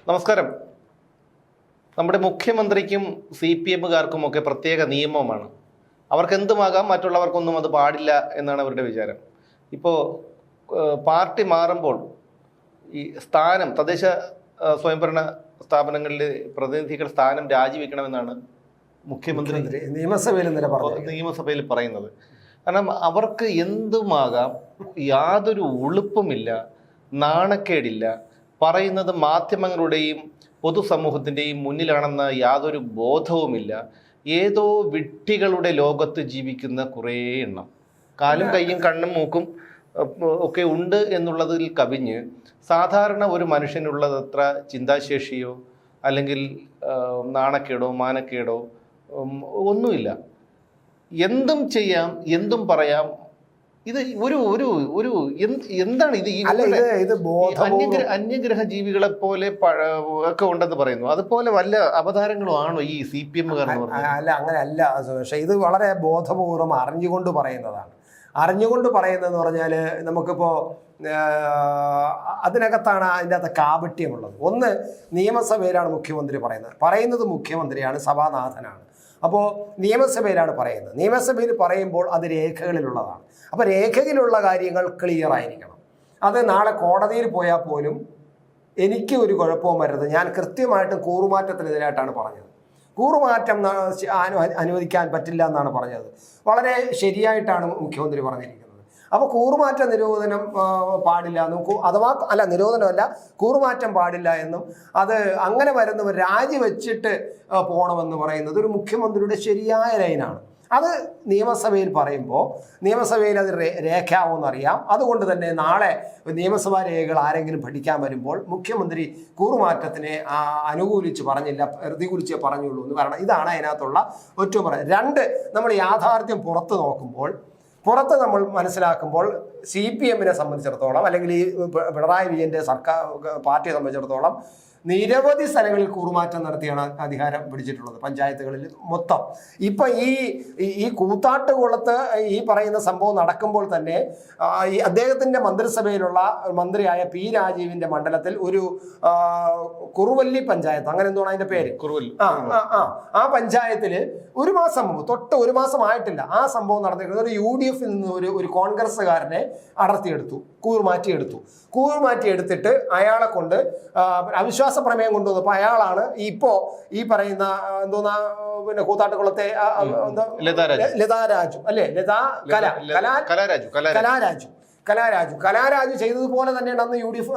നമസ്കാരം. നമ്മുടെ മുഖ്യമന്ത്രിക്കും CPM-കാർക്കുമൊക്കെ പ്രത്യേക നിയമമാണ്. അവർക്ക് എന്തുമാകാം, മറ്റുള്ളവർക്കൊന്നും അത് പാടില്ല എന്നാണ് അവരുടെ വിചാരം. ഇപ്പോൾ പാർട്ടി മാറുമ്പോൾ ഈ സ്ഥാനം, തദ്ദേശ സ്വയംഭരണ സ്ഥാപനങ്ങളിലെ പ്രതിനിധികൾ സ്ഥാനം രാജിവെക്കണമെന്നാണ് മുഖ്യമന്ത്രി നിയമസഭയിൽ പറയുന്നത്. കാരണം അവർക്ക് എന്തുമാകാം, യാതൊരു ഉളുപ്പുമില്ല, നാണക്കേടില്ല, പറയുന്നത് മാധ്യമങ്ങളുടെയും പൊതുസമൂഹത്തിൻ്റെയും മുന്നിലാണെന്ന യാതൊരു ബോധവുമില്ല. ഏതോ വിഡ്ഢികളുടെ ലോകത്ത് ജീവിക്കുന്ന കുറേ എണ്ണം, കാലും കയ്യും കണ്ണും മൂക്കും ഒക്കെ ഉണ്ട് എന്നുള്ളതിൽ കവിഞ്ഞ് സാധാരണ ഒരു മനുഷ്യനുള്ളതത്ര ചിന്താശേഷിയോ അല്ലെങ്കിൽ നാണക്കേടോ മാനക്കേടോ ഒന്നുമില്ല. എന്തും ചെയ്യാം, എന്തും പറയാം. ഇത് ഒരു ഒരു ഒരു എന്താണ് ഇത്? അന്യഗ്രഹ ജീവികളെ പോലെ ഒക്കെ ഉണ്ടെന്ന് പറയുന്നു. അതുപോലെ വല്ല അവതാരങ്ങളും ആണോ ഈ CPM-കാർ? അല്ല, അങ്ങനെയല്ല. പക്ഷേ ഇത് വളരെ ബോധപൂർവം അറിഞ്ഞുകൊണ്ട് പറയുന്നതാണ്. അറിഞ്ഞുകൊണ്ട് പറയുന്നതെന്ന് പറഞ്ഞാൽ നമുക്കിപ്പോൾ അതിനകത്താണ് അതിൻ്റെ അകത്ത് കാപട്യമുള്ളത്. ഒന്ന്, നിയമസഭയിലാണ് മുഖ്യമന്ത്രി പറയുന്നത് മുഖ്യമന്ത്രിയാണ്, സഭാനാഥനാണ്. അപ്പോൾ നിയമസഭയിലാണ് പറയുന്നത്. നിയമസഭയിൽ പറയുമ്പോൾ അത് രേഖകളിലുള്ളതാണ്. അപ്പോൾ രേഖയിലുള്ള കാര്യങ്ങൾ ക്ലിയർ ആയിരിക്കണം. അത് നാളെ കോടതിയിൽ പോയാൽ പോലും എനിക്ക് ഒരു കുഴപ്പവും വരരുത്. ഞാൻ കൃത്യമായിട്ടും കൂറുമാറ്റത്തിനെതിരായിട്ടാണ് പറഞ്ഞത്. കൂറുമാറ്റം അനുവദിക്കാൻ പറ്റില്ല എന്നാണ് പറഞ്ഞത്. വളരെ ശരിയായിട്ടാണ് മുഖ്യമന്ത്രി പറഞ്ഞിരിക്കുന്നത്. അപ്പോൾ കൂറുമാറ്റ നിരോധനം പാടില്ല എന്നും, അഥവാ അല്ല, നിരോധനമല്ല, കൂറുമാറ്റം പാടില്ല എന്നും, അത് അങ്ങനെ വരുന്നവർ രാജിവെച്ചിട്ട് പോകണമെന്ന് പറയുന്നത് ഒരു മുഖ്യമന്ത്രിയുടെ ശരിയായ ലൈനാണ്. അത് നിയമസഭയിൽ പറയുമ്പോൾ നിയമസഭയിൽ അത് രേഖയാവുമെന്നറിയാം. അതുകൊണ്ട് തന്നെ നാളെ നിയമസഭാ രേഖകൾ ആരെങ്കിലും പഠിക്കാൻ വരുമ്പോൾ മുഖ്യമന്ത്രി കൂറുമാറ്റത്തിനെ അനുകൂലിച്ച് പറഞ്ഞില്ല, പ്രതികൂലിച്ചേ പറഞ്ഞുള്ളൂ എന്ന് പറയണം. ഇതാണ് അതിനകത്തുള്ള ഏറ്റവും പറയുന്നത്. രണ്ട്, നമ്മൾ യാഥാർത്ഥ്യം പുറത്ത് നമ്മൾ മനസ്സിലാക്കുമ്പോൾ CPM-നെ സംബന്ധിച്ചിടത്തോളം, അല്ലെങ്കിൽ ഈ പിണറായി വിജയൻ്റെ സർക്കാർ പാർട്ടിയെ സംബന്ധിച്ചിടത്തോളം നിരവധി സ്ഥലങ്ങളിൽ കൂറുമാറ്റം നടത്തിയാണ് അധികാരം പിടിച്ചിട്ടുള്ളത്, പഞ്ചായത്തുകളിൽ മൊത്തം. ഇപ്പം ഈ കൂത്താട്ടുകുളത്ത് ഈ പറയുന്ന സംഭവം നടക്കുമ്പോൾ തന്നെ ഈ അദ്ദേഹത്തിൻ്റെ മന്ത്രിസഭയിലുള്ള മന്ത്രിയായ P. രാജീവിൻ്റെ മണ്ഡലത്തിൽ ഒരു കുറുവല്ലി പഞ്ചായത്ത്, അങ്ങനെ എന്താണ് അതിൻ്റെ പേര്, കുറുവല്ലി, ആ പഞ്ചായത്തിൽ ഒരു മാസം മുമ്പ്, ഒരു മാസമായിട്ടില്ല, ആ സംഭവം നടന്നിരിക്കുന്നത് ഒരു UDF-ൽ നിന്ന് ഒരു കോൺഗ്രസ്സുകാരനെ അടർത്തിയെടുത്തു, കൂറുമാറ്റിയെടുത്തിട്ട് അയാളെ കൊണ്ട് അവിശ്വാസ പ്രമേയം കൊണ്ടുവന്നപ്പോൾ അയാളാണ് ഇപ്പോൾ ഈ പറയുന്ന എന്തോന്നാ, പിന്നെ കൂത്താട്ടുകുളത്തെ ലതാരാജു അല്ലേ, കലാരാജു ചെയ്തതുപോലെ തന്നെയാണ് അന്ന് UDF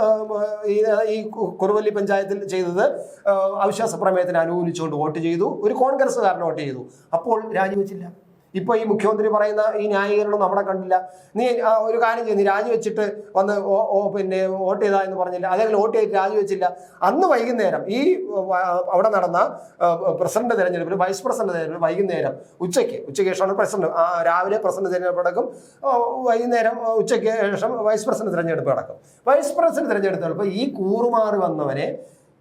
ഈ കുറുവല്ലി പഞ്ചായത്തിൽ ചെയ്തത്. അവിശ്വാസ പ്രമേയത്തിന് അനുകൂലിച്ചുകൊണ്ട് വോട്ട് ചെയ്തു, ഒരു കോൺഗ്രസ്സുകാരനെ വോട്ട് ചെയ്തു. അപ്പോൾ രാജിവെച്ചില്ല. ഇപ്പോൾ ഈ മുഖ്യമന്ത്രി പറയുന്ന ഈ ന്യായീകരണം നമ്മുടെ കണ്ടില്ല. നീ ഒരു കാര്യം ചെയ്യും, നീ രാജിവെച്ചിട്ട് വന്ന് പിന്നെ വോട്ട് ചെയ്താ എന്ന് പറഞ്ഞില്ല, അല്ലെങ്കിൽ വോട്ട് ചെയ്തിട്ട് രാജിവെച്ചില്ല. അന്ന് വൈകുന്നേരം ഈ അവിടെ നടന്ന പ്രസിഡന്റ് തെരഞ്ഞെടുപ്പിൽ, വൈസ് പ്രസിഡന്റ് തെരഞ്ഞെടുപ്പ് വൈകുന്നേരം ഉച്ചയ്ക്ക് ശേഷമാണ് പ്രസിഡന്റ്, രാവിലെ പ്രസിഡന്റ് തെരഞ്ഞെടുപ്പ് നടക്കും, വൈകുന്നേരം ഉച്ചയ്ക്ക് ശേഷം വൈസ് പ്രസിഡന്റ് തെരഞ്ഞെടുപ്പ് നടക്കും. വൈസ് പ്രസിഡന്റ് തെരഞ്ഞെടുപ്പ് ഈ കൂറുമാറി വന്നവനെ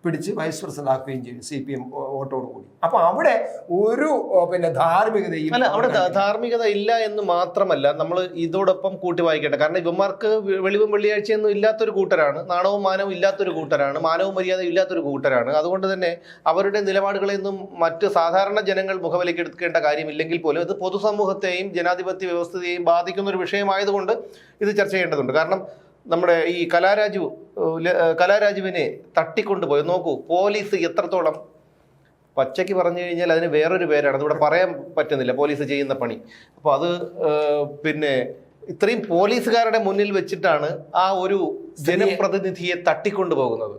പിടിച്ച് വൈസ് പ്രസിഡന്റ് ആക്കുകയും ചെയ്യും CPM വോട്ടോടുകൂടി. അപ്പൊ അവിടെ ഒരു പിന്നെ ധാർമ്മികതയും അവിടെ ധാർമ്മികത ഇല്ല എന്ന് മാത്രമല്ല, നമ്മൾ ഇതോടൊപ്പം കൂട്ടി വായിക്കേണ്ട. കാരണം ഇവന്മാർക്ക് വെളിവും വെള്ളിയാഴ്ചയൊന്നും ഇല്ലാത്തൊരു കൂട്ടരാണ്, നാണവും മാനവും ഇല്ലാത്തൊരു കൂട്ടരാണ്, മാനവും മര്യാദയും ഇല്ലാത്തൊരു കൂട്ടരാണ്. അതുകൊണ്ട് തന്നെ അവരുടെ നിലപാടുകളെയൊന്നും മറ്റ് സാധാരണ ജനങ്ങൾ മുഖവിലക്കെടുക്കേണ്ട കാര്യമില്ലെങ്കിൽ പോലും ഇത് പൊതുസമൂഹത്തെയും ജനാധിപത്യ വ്യവസ്ഥയെയും ബാധിക്കുന്ന ഒരു വിഷയമായതുകൊണ്ട് ഇത് ചർച്ച ചെയ്യേണ്ടതുണ്ട്. കാരണം നമ്മുടെ ഈ കലാരാജുവിനെ തട്ടിക്കൊണ്ടുപോയി നോക്കൂ. പോലീസ് എത്രത്തോളം, പച്ചയ്ക്ക് പറഞ്ഞു കഴിഞ്ഞാൽ അതിന് വേറൊരു പേരാണ്, അതിവിടെ പറയാൻ പറ്റുന്നില്ല, പോലീസ് ചെയ്യുന്ന പണി. അപ്പോൾ അത് പിന്നെ ഇത്രയും പോലീസുകാരുടെ മുന്നിൽ വെച്ചിട്ടാണ് ആ ഒരു ജനപ്രതിനിധിയെ തട്ടിക്കൊണ്ടുപോകുന്നത്.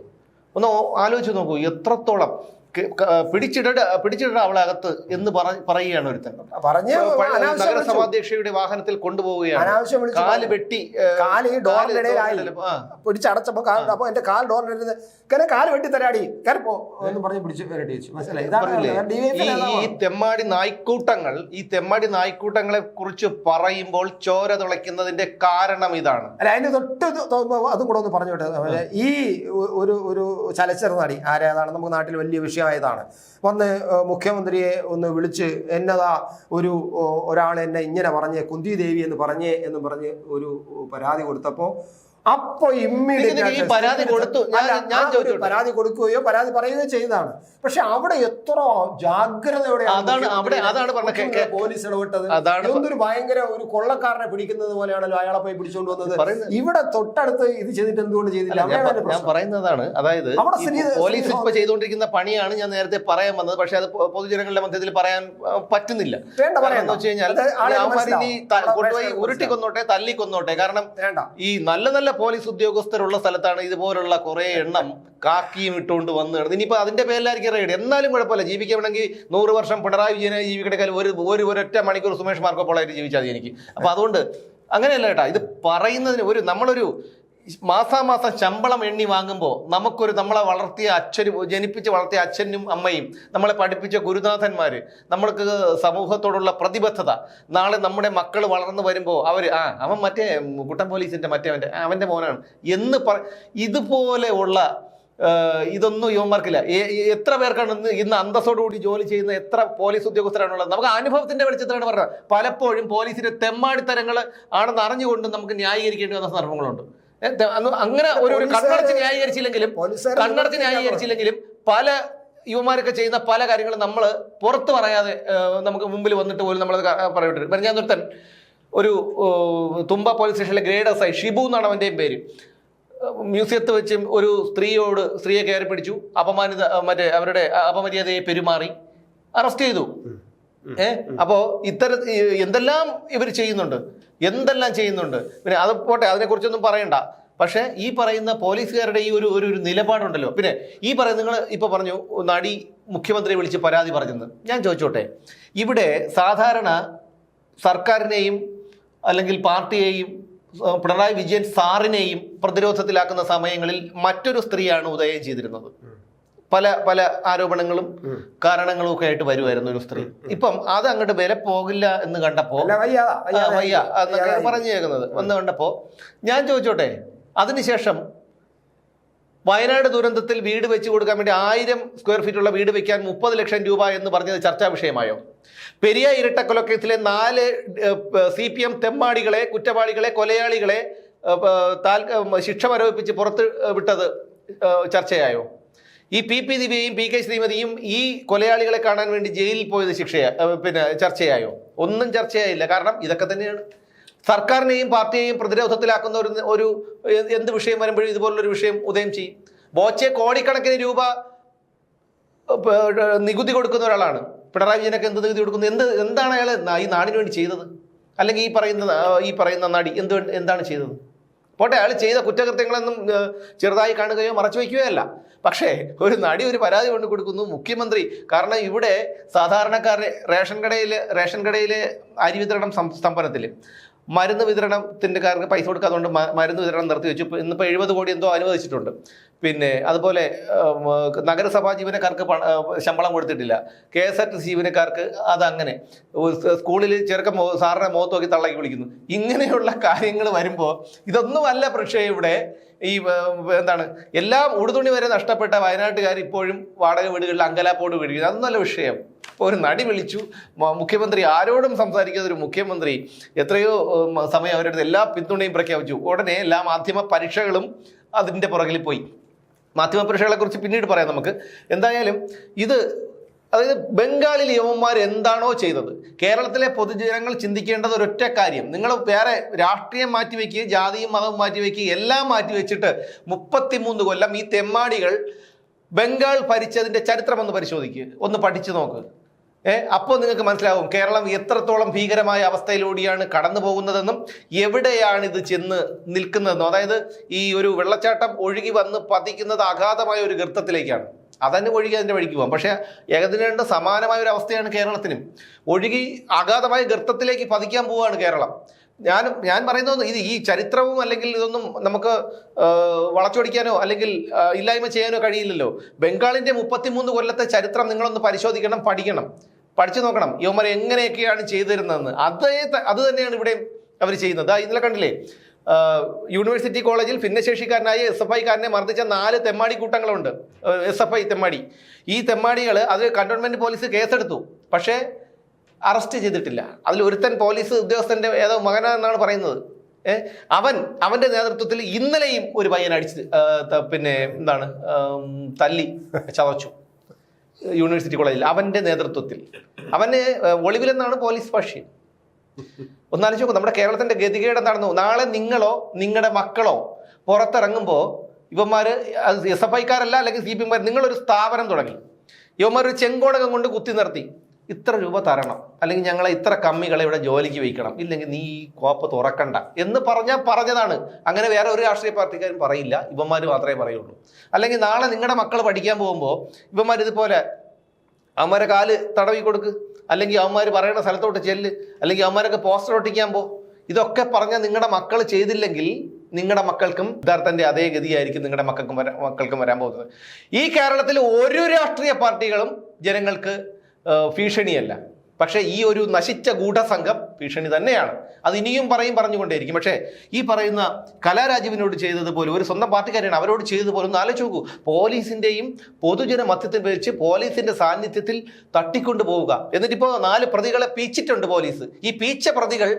ഒന്ന് ആലോചിച്ച് നോക്കൂ, എത്രത്തോളം പിടിച്ചിട അവളെ അകത്ത് എന്ന് പറയുകയാണ് ഒരുത്തൻ. നഗരസഭാധ്യക്ഷയുടെ വാഹനത്തിൽ കൊണ്ടുപോവുകയാണ്, കാല് വെട്ടി, പിടിച്ചടച്ചപ്പോ അപ്പൊ എന്റെ കാൽ ഡോറിന്റെ കാല് വെട്ടി തരാടി കരപ്പോ എന്ന് പറഞ്ഞ് പിടിച്ച് ഈ തെമ്മാടി നായ്ക്കൂട്ടങ്ങളെ കുറിച്ച് പറയുമ്പോൾ ചോര തുളയ്ക്കുന്നതിന്റെ കാരണം ഇതാണ്. അല്ല, അതിന് തൊട്ട് അതും കൂടെ ഒന്ന് പറഞ്ഞോട്ടെ. ഈ ഒരു ചലച്ചിത്ര നടി ആരേതാണ്, നമുക്ക് നാട്ടിൽ വലിയ വിഷയമായതാണ്, വന്ന് മുഖ്യമന്ത്രിയെ ഒന്ന് വിളിച്ച് എന്നതാ ഒരാൾ എന്നെ ഇങ്ങനെ പറഞ്ഞ്, കുന്തി ദേവി എന്ന് പറഞ്ഞ് ഒരു പരാതി കൊടുത്തപ്പോൾ അപ്പൊ ഇമ്മീഡിയറ്റ് പരാതി കൊടുത്തു. ഞാൻ ചോദിച്ചോട്ടെ, പരാതി കൊടുക്കുകയോ പരാതി പറയുകയോ ചെയ്തതാണ്. പക്ഷെ അവിടെ എത്ര ജാഗ്രതയോടെയാണ് പോലീസ് ഇടപെട്ടത്. അതൊരു ഭയങ്കര ഒരു കൊള്ളക്കാരനെ പിടിക്കുന്നത് പോലെയാണല്ലോ അയാളെ പോയി പിടിച്ചുകൊണ്ട് വന്നത്. ഇവിടെ തൊട്ടടുത്ത് ഇത് ചെയ്തിട്ട് എന്തുകൊണ്ട് ചെയ്തില്ല? ഞാൻ പറയുന്നതാണ്, അതായത് പോലീസ് ഇപ്പൊ ചെയ്തുകൊണ്ടിരിക്കുന്ന പണിയാണ് ഞാൻ നേരത്തെ പറയാൻ വന്നത്. പക്ഷെ അത് പൊതുജനങ്ങളുടെ മധ്യത്തിൽ പറയാൻ പറ്റുന്നില്ല. എന്ന് വെച്ച് കഴിഞ്ഞാൽ കൊണ്ടുപോയി ഉരുട്ടിക്കൊന്നോട്ടെ തല്ലിക്കൊന്നോട്ടെ. കാരണം ഈ നല്ല നല്ല പോലീസ് ഉദ്യോഗസ്ഥരുള്ള സ്ഥലത്താണ് ഇതുപോലുള്ള കുറെ എണ്ണം കാക്കിയും ഇട്ടുകൊണ്ട് വന്ന് കിടന്നത്. ഇനിയിപ്പോൾ അതിന്റെ പേരിലായിരിക്കും റെയ്ഡ്. എന്നാലും കുഴപ്പമില്ല, ജീവിക്കണമെങ്കിൽ 100 വർഷം പിണറായി വിജയനെ ജീവിക്കണേക്കാൾ ഒരൊറ്റ മണിക്കൂർ സുമേഷ് മാർക്കോപ്പോളായിട്ട് ജീവിച്ചാൽ മതി എനിക്ക്. അപ്പൊ അതുകൊണ്ട് അങ്ങനെയല്ല കേട്ടാ, ഇത് പറയുന്നതിന് നമ്മളൊരു മാസാമാസം ശമ്പളം എണ്ണി വാങ്ങുമ്പോൾ നമ്മളെ വളർത്തിയ ജനിപ്പിച്ച് വളർത്തിയ അച്ഛനും അമ്മയും നമ്മളെ പഠിപ്പിച്ച ഗുരുനാഥന്മാര്, നമ്മൾക്ക് സമൂഹത്തോടുള്ള പ്രതിബദ്ധത, നാളെ നമ്മുടെ മക്കൾ വളർന്നു വരുമ്പോൾ അവൻ മറ്റേ കുട്ടൻ പോലീസിന്റെ അവന്റെ മോനാണ് എന്ന് ഇതുപോലെയുള്ള ഇതൊന്നും യുവന്മാർക്കില്ല. എത്ര പേർക്കാണ് ഇന്ന് അന്തസ്സോടുകൂടി ജോലി ചെയ്യുന്ന എത്ര പോലീസ് ഉദ്യോഗസ്ഥരാണുള്ളത്? നമുക്ക് അനുഭവത്തിന്റെ വെളിച്ചത്തിലാണ് പറഞ്ഞത്. പലപ്പോഴും പോലീസിന്റെ തെമ്മാടിത്തരങ്ങൾ ആണെന്ന് അറിഞ്ഞുകൊണ്ട് നമുക്ക് ന്യായീകരിക്കേണ്ടി വന്ന സന്ദർഭങ്ങളുണ്ട്. അങ്ങനെ ഒരു കണ്ണടച്ച് ന്യായീകരിച്ചില്ലെങ്കിലും പല യുവമാരൊക്കെ ചെയ്യുന്ന പല കാര്യങ്ങളും നമ്മൾ പുറത്ത് പറയാതെ നമുക്ക് മുമ്പിൽ വന്നിട്ട് പോലും നമ്മളത് പറയട്ടെ. ഞാൻ നിർത്തൻ ഒരു തുമ്പ പോലീസ് സ്റ്റേഷനിലെ ഗ്രേഡ് എസ് ഐ ഷിബു എന്നാണ് അവൻ്റെയും പേര്. മ്യൂസിയത്ത് വെച്ച് ഒരു സ്ത്രീയെ കയറി പിടിച്ചു, അവരുടെ അപമര്യാദയെ പെരുമാറി അറസ്റ്റ് ചെയ്തു. അപ്പോ എന്തെല്ലാം ഇവർ ചെയ്യുന്നുണ്ട്, പിന്നെ അത് പോട്ടെ, അതിനെക്കുറിച്ചൊന്നും പറയണ്ട. പക്ഷെ ഈ പറയുന്ന പോലീസുകാരുടെ ഈ ഒരു നിലപാടുണ്ടല്ലോ. പിന്നെ ഈ നിങ്ങൾ ഇപ്പൊ പറഞ്ഞു നടി മുഖ്യമന്ത്രിയെ വിളിച്ച് പരാതി പറഞ്ഞെന്ന്. ഞാൻ ചോദിച്ചോട്ടെ, ഇവിടെ സാധാരണ സർക്കാരിനെയും അല്ലെങ്കിൽ പാർട്ടിയെയും പിണറായി വിജയൻ സാറിനെയും പ്രതിരോധത്തിലാക്കുന്ന സമയങ്ങളിൽ മറ്റൊരു സ്ത്രീയാണ് ഉദയം ചെയ്തിരുന്നത്. പല ആരോപണങ്ങളും കാരണങ്ങളും ഒക്കെ ആയിട്ട് വരുമായിരുന്നു ഒരു സ്ത്രീ. ഇപ്പം അത് അങ്ങോട്ട് വില പോകില്ല എന്ന് കണ്ടപ്പോ വയ്യ എന്നൊക്കെ പറഞ്ഞു കേൾക്കുന്നത് വന്ന് കണ്ടപ്പോ ഞാൻ ചോദിച്ചോട്ടെ, അതിനുശേഷം വയനാട് ദുരന്തത്തിൽ വീട് വെച്ച് കൊടുക്കാൻ വേണ്ടി 1000 സ്ക്വയർ ഫീറ്റുള്ള വീട് വെക്കാൻ 30 ലക്ഷം രൂപ എന്ന് പറഞ്ഞത് ചർച്ചാ വിഷയമായോ? പെരിയ ഇരട്ടക്കൊലക്കേസിലെ 4 CPM തെമ്മാടികളെ, കുറ്റവാളികളെ, കൊലയാളികളെ ശിക്ഷ മരവിപ്പിച്ച് പുറത്ത് വിട്ടത് ചർച്ചയായോ? ഈ PP ദിവ്യയും PK ശ്രീമതിയും ഈ കൊലയാളികളെ കാണാൻ വേണ്ടി ജയിലിൽ പോയത് ചർച്ചയായോ? ഒന്നും ചർച്ചയായില്ല. കാരണം ഇതൊക്കെ തന്നെയാണ് സർക്കാരിനെയും പാർട്ടിയെയും പ്രതിരോധത്തിലാക്കുന്ന ഒരു എന്ത് വിഷയം വരുമ്പോഴും ഇതുപോലുള്ളൊരു വിഷയം ഉദയം ചെയ്യും. ബോച്ചെ കോടിക്കണക്കിന് രൂപ നികുതി കൊടുക്കുന്ന ഒരാളാണ്. പിണറായി വിജയനൊക്കെ എന്ത് നികുതി കൊടുക്കുന്നു? എന്താണ് അയാൾ ഈ നാടിന് വേണ്ടി ചെയ്തത്? അല്ലെങ്കിൽ ഈ പറയുന്ന നടി എന്താണ് ചെയ്തത്? പോട്ടെ, അയാൾ ചെയ്ത കുറ്റകൃത്യങ്ങളൊന്നും ചെറുതായി കാണുകയോ മറച്ചു വയ്ക്കുകയോ അല്ല. പക്ഷേ ഒരു നടി ഒരു പരാതി കൊണ്ട് കൊടുക്കുന്നു മുഖ്യമന്ത്രി. കാരണം ഇവിടെ സാധാരണക്കാരുടെ റേഷൻ കടയിലെ അരി വിതരണം സ്തംഭനത്തിൽ, മരുന്ന് വിതരണത്തിൻ്റെക്കാർക്ക് പൈസ കൊടുക്കാതുകൊണ്ട് മരുന്ന് വിതരണം നിർത്തിവെച്ചു. ഇന്നിപ്പോൾ 70 കോടി എന്തോ അനുവദിച്ചിട്ടുണ്ട്. പിന്നെ അതുപോലെ നഗരസഭാ ജീവനക്കാർക്ക് ശമ്പളം കൊടുത്തിട്ടില്ല. KSRTC ജീവനക്കാർക്ക് അതങ്ങനെ. സ്കൂളിൽ സാറിനെ മുഖത്ത് നോക്കി തള്ളക്കി വിളിക്കുന്നു. ഇങ്ങനെയുള്ള കാര്യങ്ങൾ വരുമ്പോൾ ഇതൊന്നുമല്ല പക്ഷേ ഇവിടെ എല്ലാം ഉടുതുണി വരെ നഷ്ടപ്പെട്ട വയനാട്ടുകാർ ഇപ്പോഴും വാടക വീടുകളിൽ അങ്കലാപ്പോട് വീഴുന്നത്. അതൊന്നല്ല വിഷയം. ഒരു നടി വിളിച്ചു, മുഖ്യമന്ത്രി ആരോടും സംസാരിക്കാത്ത ഒരു മുഖ്യമന്ത്രി എത്രയോ സമയം അവരുടെ അടുത്ത് എല്ലാ പിന്തുണയും പ്രഖ്യാപിച്ചു. ഉടനെ എല്ലാ മാധ്യമ പരീക്ഷകളും അതിൻ്റെ പുറകിൽ പോയി. മാധ്യമ പരീക്ഷകളെ കുറിച്ച് പിന്നീട് പറയാം നമുക്ക്. എന്തായാലും അതായത് ബംഗാളിൽ യവന്മാർ എന്താണോ ചെയ്തത്, കേരളത്തിലെ പൊതുജനങ്ങൾ ചിന്തിക്കേണ്ടത് ഒരൊറ്റ കാര്യം. നിങ്ങൾ വേറെ രാഷ്ട്രീയം മാറ്റിവെക്കുക, ജാതിയും മതവും മാറ്റിവെക്കുക, എല്ലാം മാറ്റിവെച്ചിട്ട് 33 കൊല്ലം ഈ തെമ്മാടികൾ ബംഗാൾ ഭരിച്ചതിൻ്റെ ചരിത്രം ഒന്ന് പരിശോധിക്കുക, ഒന്ന് പഠിച്ചു നോക്ക്. അപ്പോൾ നിങ്ങൾക്ക് മനസ്സിലാവും കേരളം എത്രത്തോളം ഭീകരമായ അവസ്ഥയിലൂടെയാണ് കടന്നു പോകുന്നതെന്നും എവിടെയാണ് ഇത് ചെന്ന് നിൽക്കുന്നതെന്നും. അതായത് ഈ ഒരു വെള്ളച്ചാട്ടം ഒഴുകി വന്ന് പതിക്കുന്നത് അഗാധമായ ഒരു ഗർത്തത്തിലേക്കാണ്. അതന്നെ ഒഴുകി അതിൻ്റെ വഴിക്ക് പോകാം. പക്ഷേ ഏകദിന സമാനമായ ഒരു അവസ്ഥയാണ് കേരളത്തിനും. ഒഴുകി അഗാധമായ ഗർത്തത്തിലേക്ക് പതിക്കാൻ പോവുകയാണ് കേരളം. ഞാൻ പറയുന്നത് ഈ ചരിത്രവും അല്ലെങ്കിൽ ഇതൊന്നും നമുക്ക് വളച്ചൊടിക്കാനോ അല്ലെങ്കിൽ ഇല്ലായ്മ ചെയ്യാനോ കഴിയില്ലല്ലോ. ബംഗാളിൻ്റെ 33 കൊല്ലത്തെ ചരിത്രം നിങ്ങളൊന്ന് പരിശോധിക്കണം, പഠിച്ചു നോക്കണം. ഇവന്മാർ എങ്ങനെയൊക്കെയാണ് ചെയ്തിരുന്നതെന്ന്. അത് തന്നെയാണ് ഇവിടെ അവർ ചെയ്യുന്നത്. ഇന്നലെ കണ്ടില്ലേ, യൂണിവേഴ്സിറ്റി കോളേജിൽ ഭിന്നശേഷിക്കാരനായ SFI-കാരനെ മർദ്ദിച്ച 4 തെമ്മാടി കൂട്ടങ്ങളുണ്ട്. SFI തെമ്മാടി. ഈ തെമ്മാടികൾ അത് കന്റോൺമെന്റ് പോലീസ് കേസെടുത്തു, പക്ഷേ അറസ്റ്റ് ചെയ്തിട്ടില്ല. അതിൽ ഒരുത്തൻ പോലീസ് ഉദ്യോഗസ്ഥന്റെ ഏതോ മകനാണെന്നാണ് പറയുന്നത്. അവന്റെ നേതൃത്വത്തിൽ ഇന്നലെയും ഒരു പയ്യൻ അടിച്ച് പിന്നെ എന്താണ് തല്ലി ചതച്ചു യൂണിവേഴ്സിറ്റി കോളേജിൽ അവന്റെ നേതൃത്വത്തിൽ. അവന് ഒളിവിലെന്നാണ് പോലീസ് ഭാഷ്യം. ഒന്നാലോചിച്ച് നോക്കും നമ്മുടെ കേരളത്തിന്റെ ഗതികേട് എന്താണെന്നോ. നാളെ നിങ്ങളോ നിങ്ങളുടെ മക്കളോ പുറത്തിറങ്ങുമ്പോൾ ഇവന്മാര് SFIക്കാരല്ല അല്ലെങ്കിൽ CPM നിങ്ങളൊരു സ്ഥാപനം തുടങ്ങി, ഇവന്മാരൊരു ചെങ്കോടകം കൊണ്ട് കുത്തി നിർത്തി ഇത്ര രൂപ തരണം, അല്ലെങ്കിൽ ഞങ്ങളെ ഇത്ര കമ്മികളെ ഇവിടെ ജോലിക്ക് വയ്ക്കണം, ഇല്ലെങ്കിൽ നീ ഈ കോപ്പ് തുറക്കണ്ട എന്ന് പറഞ്ഞതാണ്. അങ്ങനെ വേറെ ഒരു രാഷ്ട്രീയ പാർട്ടിക്കാരും പറയില്ല, ഇവന്മാർ മാത്രമേ പറയുള്ളൂ. അല്ലെങ്കിൽ നാളെ നിങ്ങളുടെ മക്കൾ പഠിക്കാൻ പോകുമ്പോൾ ഇവന്മാർ ഇതുപോലെ അവന്മാരെ കാല് തടവി കൊടുക്ക്, അല്ലെങ്കിൽ അവന്മാർ പറയുന്ന സ്ഥലത്തോട്ട് ചെല്ല്, അല്ലെങ്കിൽ അവന്മാരൊക്കെ പോസ്റ്റർ ഒട്ടിക്കാൻ പോ. ഇതൊക്കെ പറഞ്ഞാൽ നിങ്ങളുടെ മക്കൾ ചെയ്തില്ലെങ്കിൽ നിങ്ങളുടെ മക്കൾക്കും സിദ്ധാർത്ഥന്റെ അതേ ഗതിയായിരിക്കും നിങ്ങളുടെ മക്കൾക്കും വരാൻ പോകുന്നത്. ഈ കേരളത്തിൽ ഒരു രാഷ്ട്രീയ പാർട്ടികളും ജനങ്ങൾക്ക് ഭീഷണിയല്ല. പക്ഷേ ഈ ഒരു നശിച്ച ഗൂഢസംഘം ഭീഷണി തന്നെയാണ്. അത് ഇനിയും പറഞ്ഞുകൊണ്ടേയിരിക്കും. പക്ഷേ ഈ പറയുന്ന കലാരാജുവിനോട് ചെയ്തതുപോലെ ഒരു സ്വന്തം പാർട്ടിക്കാരാണ് അവരോട് ചെയ്തതുപോലെ ഒന്ന് ആലോചിച്ച് നോക്കൂ. പോലീസിന്റെയും പൊതുജന മധ്യത്തിൽ വെച്ച് പോലീസിന്റെ സാന്നിധ്യത്തിൽ തട്ടിക്കൊണ്ടു പോവുക. എന്നിട്ടിപ്പോൾ 4 പ്രതികളെ പീച്ചിട്ടുണ്ട് പോലീസ്. ഈ പീച്ച പ്രതികൾ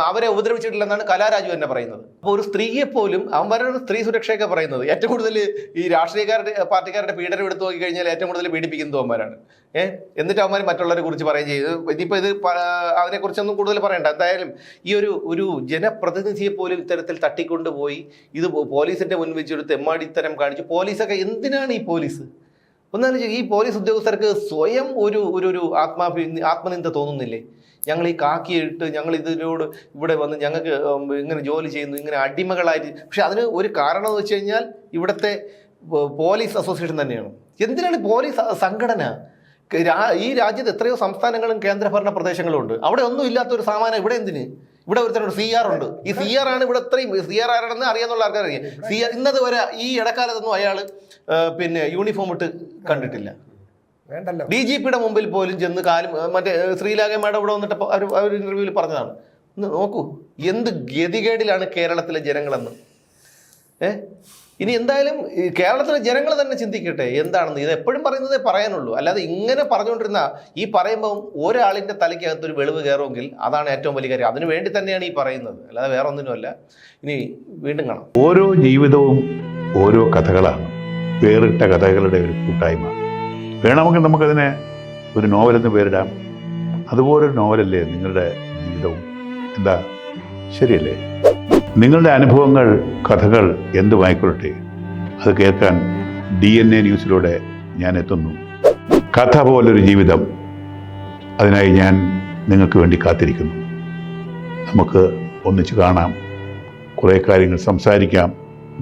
അവരെ ഉപദ്രവിച്ചിട്ടില്ലെന്നാണ് കലാരാജു തന്നെ പറയുന്നത്. അപ്പോൾ ഒരു സ്ത്രീയെ പോലും അവന്മാരുടെ സ്ത്രീ സുരക്ഷയൊക്കെ പറയുന്നത് ഏറ്റവും കൂടുതൽ ഈ പാർട്ടിക്കാരുടെ പീഡനം എടുത്തു നോക്കി കഴിഞ്ഞാൽ ഏറ്റവും കൂടുതൽ പീഡിപ്പിക്കുന്നത് അവന്മാരാണ്. എന്നിട്ട് അവന്മാർ മറ്റുള്ളവരെ കുറിച്ച് പറയുകയും ചെയ്തു. ഇനിയിപ്പോൾ ഇത് അതിനെക്കുറിച്ചൊന്നും കൂടുതൽ പറയണ്ട. എന്തായാലും ഈ ഒരു ജനപ്രതിനിധിയെ പോലും ഇത്തരത്തിൽ തട്ടിക്കൊണ്ടുപോയി ഇത് പോലീസിന്റെ മുൻപിൽ വെച്ചൊരു തെമ്മാടിത്തരം കാണിച്ചു. പോലീസൊക്കെ എന്തിനാണ് ഈ പോലീസ്? ഒന്നാലും ഈ പോലീസ് ഉദ്യോഗസ്ഥർക്ക് സ്വയം ഒരു ആത്മനിന്ദ തോന്നുന്നില്ലേ? ഞങ്ങൾ ഈ കാക്കിയിട്ട് ഞങ്ങൾ ഇതിനോട് ഇവിടെ വന്ന് ഞങ്ങൾക്ക് ഇങ്ങനെ ജോലി ചെയ്യുന്നു, ഇങ്ങനെ അടിമകളായിട്ട്. പക്ഷെ അതിന് ഒരു കാരണം എന്ന് വെച്ച് കഴിഞ്ഞാൽ ഇവിടുത്തെ പോലീസ് അസോസിയേഷൻ തന്നെയാണ്. എന്തിനാണ് പോലീസ് സംഘടന? ഈ രാജ്യത്ത് എത്രയോ സംസ്ഥാനങ്ങളും കേന്ദ്രഭരണ പ്രദേശങ്ങളും ഉണ്ട്. അവിടെ ഒന്നും ഇല്ലാത്തൊരു സാമാനം ഇവിടെ എന്തിന്? ഇവിടെ ഒരുത്തനോട് CR ഉണ്ട്. ഈ CR ആണ് ഇവിടെ ഇത്രയും. CR ആരാണെന്ന് അറിയാന്നുള്ള ആൾക്കാർ അറിയാം. CR ഇന്നത് വരെ ഈ ഇടക്കാലത്തൊന്നും അയാൾ പിന്നെ യൂണിഫോം ഇട്ട് കണ്ടിട്ടില്ല. DGPയുടെ മുമ്പിൽ പോലും ചെന്ന് കാലും മറ്റേ ശ്രീലാഗ മാഡം ഇവിടെ വന്നിട്ട് അവർ ഇന്റർവ്യൂവിൽ പറഞ്ഞതാണ്. ഒന്ന് നോക്കൂ എന്ത് ഗതികേടിലാണ് കേരളത്തിലെ ജനങ്ങളെന്ന്. ഇനി എന്തായാലും കേരളത്തിലെ ജനങ്ങൾ തന്നെ ചിന്തിക്കട്ടെ എന്താണെന്ന്. ഇത് എപ്പോഴും പറയുന്നതേ പറയാനുള്ളൂ. അല്ലാതെ ഇങ്ങനെ പറഞ്ഞുകൊണ്ടിരുന്ന ഈ പറയുമ്പോൾ ഒരാളിൻ്റെ തലയ്ക്കകത്തൊരു വെളിവ് കയറുമെങ്കിൽ അതാണ് ഏറ്റവും വലിയ കാര്യം. അതിനു വേണ്ടി തന്നെയാണ് ഈ പറയുന്നത്, അല്ലാതെ വേറെ ഒന്നിനുമല്ല. ഇനി വീണ്ടും കാണാം. ഓരോ ജീവിതവും ഓരോ കഥകളാണ്, വേറിട്ട കഥകളുടെ ഒരു കൂട്ടായ്മ. വേണമെങ്കിൽ നമുക്കതിനെ ഒരു നോവലെന്ന് പേരിടാം. അതുപോലൊരു നോവലല്ലേ നിങ്ങളുടെ ജീവിതവും? എന്താ ശരിയല്ലേ? നിങ്ങളുടെ അനുഭവങ്ങൾ, കഥകൾ എന്തുമായിക്കൊള്ളട്ടെ, അത് കേൾക്കാൻ DNA ന്യൂസിലൂടെ ഞാൻ എത്തുന്നു. കഥ പോലൊരു ജീവിതം, അതിനായി ഞാൻ നിങ്ങൾക്ക് വേണ്ടി കാത്തിരിക്കുന്നു. നമുക്ക് ഒന്നിച്ച് കാണാം, കുറേ കാര്യങ്ങൾ സംസാരിക്കാം,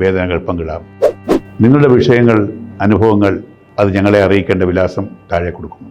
വേദനകൾ പങ്കിടാം. നിങ്ങളുടെ വിഷയങ്ങൾ, അനുഭവങ്ങൾ അത് ഞങ്ങളെ അറിയിക്കേണ്ട വിലാസം താഴെ കൊടുക്കുന്നു.